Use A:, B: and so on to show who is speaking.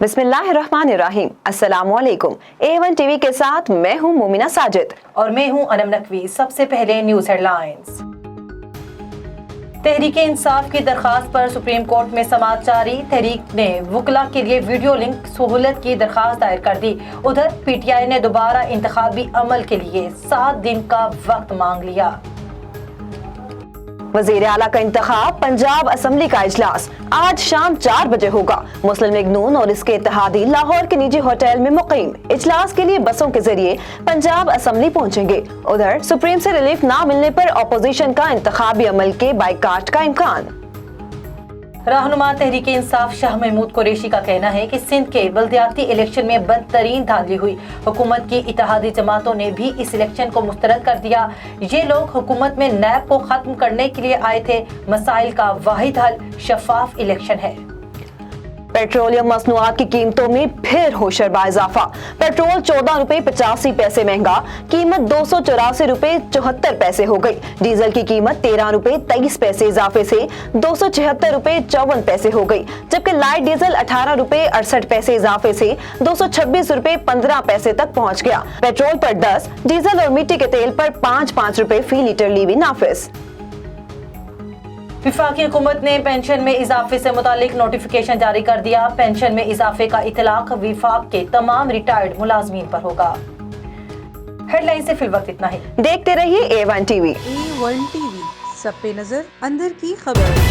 A: बिस्मिल्लाहिर्रहमानिर्रहीम। अस्सलामुअलैकुम। A1 TV के साथ मैं हूं मोमिना साजिद
B: और मैं हूं अनम नकवी। सबसे पहले न्यूज हेडलाइंस। तहरीक इंसाफ की दरखास्त पर सुप्रीम कोर्ट में समाअत जारी। तहरीक ने वकला के लिए वीडियो लिंक सहूलत की दरखास्त दायर कर दी। उधर PTI ने दोबारा इंतखाबी अमल के लिए 7 दिन का वक्त मांग लिया।
A: वज़ीर आला का इंतखाब। पंजाब असम्बली का इजलास आज शाम 4 बजे होगा। मुस्लिम लीग नून और इसके इत्तेहादी लाहौर के निजी होटल में मुकीम। इजलास के लिए बसों के जरिए पंजाब असम्बली पहुंचेंगे। उधर सुप्रीम से रिलीफ ना मिलने पर अपोजिशन का इंतखाबी अमल के बाइकाट का इम्कान।
B: रहनुमा तहरीक इंसाफ शाह महमूद कुरैशी का कहना है कि सिंध के बल्दियाती इलेक्शन में बदतरीन धांधली हुई। हुकूमत की इत्तेहादी जमातों ने भी इस इलेक्शन को मुस्तरद कर दिया। ये लोग हुकूमत में नैब को खत्म करने के लिए आए थे। मसाइल का वाहिद हल शफाफ इलेक्शन है।
A: पेट्रोलियम मसनूआत की कीमतों में फिर होशरबा इजाफा। पेट्रोल 14 रुपए 85 पैसे महंगा, कीमत 284 रुपए 74 पैसे हो गई। डीजल की कीमत 13 रुपए 23 पैसे इजाफे से 276 रुपए 54 पैसे हो गई, जबकि लाइट डीजल 18 रुपए 68 पैसे इजाफे से 226 रुपए 15 पैसे तक पहुंच गया। पेट्रोल पर 10, डीजल और मिट्टी के तेल पर 5-5 रुपए फी लीटर लीवी नाफिज।
B: विफाकी हुकूमत ने पेंशन में इजाफे से मुतालिक नोटिफिकेशन जारी कर दिया। पेंशन में इजाफे का इतलाक विफाक के तमाम रिटायर्ड मुलाजमीन पर होगा। हेडलाइन से फिलवक्त इतना ही।
A: देखते रहिए A1 टीवी।
C: A1 टीवी, सब पे नजर, अंदर की खबर।